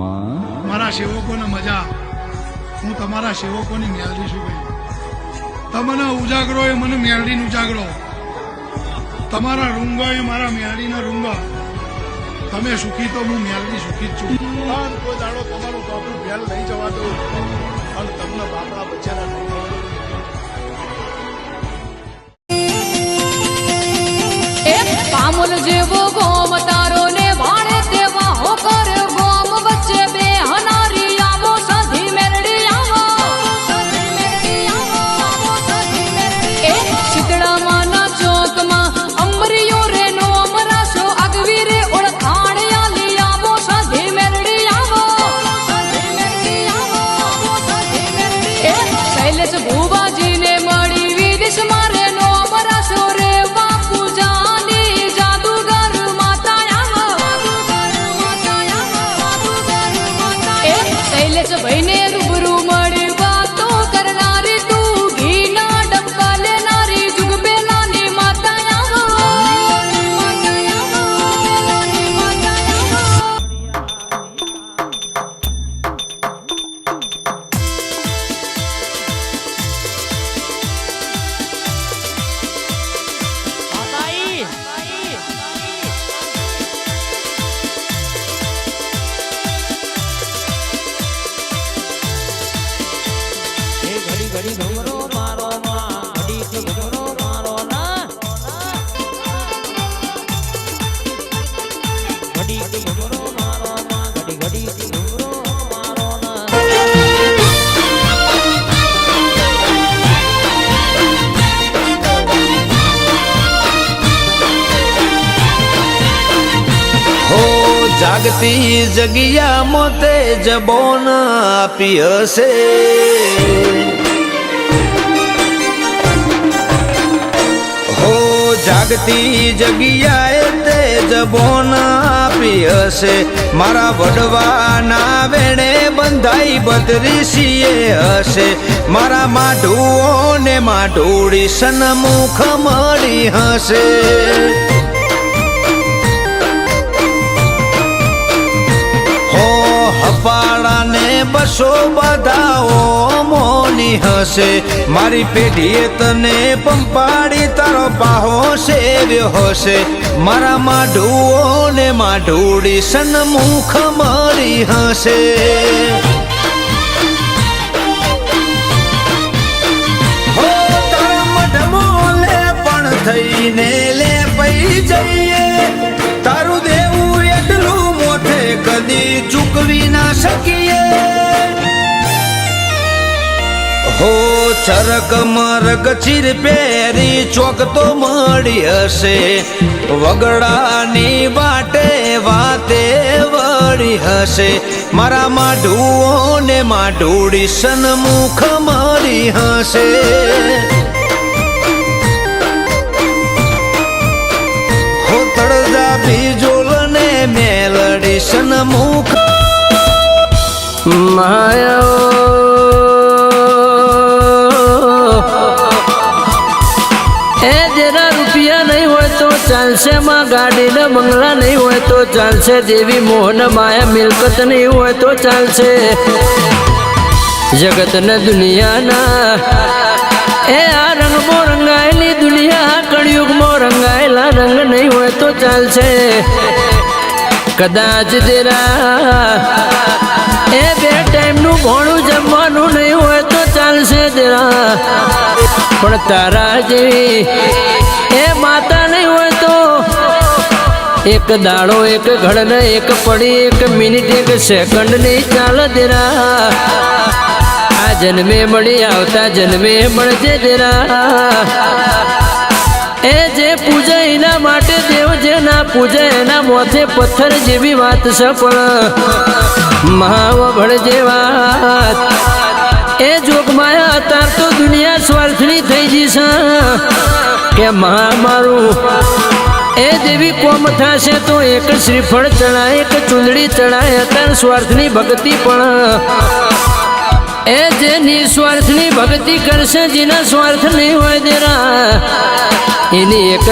મારા સેવકોને મજા, હું તમારા સેવકોની મેલડી છું ભાઈ. તમને ઉજાગરો એ મને મેલડીનો ઉજાગરો, તમારા રૂંગા એ મારા મેલડીના રૂંગા. તમે સુખી તો હું મેલડી સુખી જ છું. કોઈ દાડો તમારું ટોપું ભેલ નહીં જવા દઉં અને તમને બાપડા બચ્ચાના નહીં જવા દઉં. પામુલ જેવો ગોમ તારો ને ભાડે તેવા હો કરે ગોમ વચ્ચે બે હનારી આવો સાધી મેરડી આવો એ શીતળામાના ચોકમાં અમરીયો રે નો અમરાશો આગવી રે ઓળખાણ આલી આવો સાધી મેરડી આવો એ શૈલેષ ભુવાજીને મળી વિદેશ મારે નો અમરાશો રે બાપુ જાની જાદુગર માતા એ શૈલેષ ભાઈને રૂબરૂ મળી વાતો કરનારી તું ઘીના ડબકા લેનારી જુગ બેલાની માતા ઘડી ઘુમરો મારો માં ઘડી ઘુમરો મારો ના ઘડી ઘુમરો મારો માં ઘડી ઘુમરો મારો ના હો જાગતી જગિયા મોતે જબોન આપી હશે. જાગતી જગ્યાએ તે જબોન આપી હશે. મારા વડવાના વેણે બંધાઈ બત્રીસીએ હશે. મારા માઢુઓ ને માઢુડી સન્મુખ મળી હશે. હો હપાળાને બસો બધાઓ મોની હશે. મારી પેઢીએ તને પંપાડી તારો પાહો સેવ્યો હશે. મારા માઢુઓ ને માઢુડી સન્મુખ મળી હશે. હો તારા મઢમો લે પણ થઈને લે પઈ જઈએ. તારું દેવું એટલું મોથે કદી ચૂકવી ના શકીએ. હો ચરક મરક ચીર પહેરી ચોક તો મળી હશે. વગડાની વાટે વાતે વળી હશે. મારા માઢુઓ ને માઢુડી સન્મુખ મળી હશે. હો તળજા બીજોલ ને મેલડી સન્મુખ માયા એ જરા રૂપિયા નહીં હોય તો ચાલશે માં ગાડી ને બંગલા નહીં હોય તો ચાલશે. દેવી મોહન માયા મિલકત નહીં હોય તો ચાલશે. જગત ને દુનિયાના એ આ રંગમાં રંગાયેલી દુનિયા કળિયુગમાં રંગાયેલા રંગ નહીં હોય તો ચાલશે. કદાચ તેરા એ બે ટાઈમનું ભોણું જમવાનું નહીં હોય તો ચાલશે તેરા. પણ તારા જેવી એ માતા નહીં હોય તો એક દાડો એક ઘડ એક પડી એક મિનિટ એક સેકન્ડ નહીં ચાલે તેરા. આ જન્મે મળી આવતા જન્મે મળજે તેરા. એ જે પૂજે એના માટે દેવ, જે ના પૂજે એના મોથે પથ્થર જેવી વાત છે. પણ મહાવભળ જેવા એ જોગમાયા અતાર તો દુનિયા સ્વાર્થની થઈ જશે કે મારું એ દેવી કોમ થશે તો એક શ્રીફળ ચડાય એક ચૂંદડી ચડાય. અતાર સ્વાર્થની ભક્તિ પણ એ જે નિસ્વાર્થની ભક્તિ કરશે જેના સ્વાર્થ નહીં હોય તેના એની એક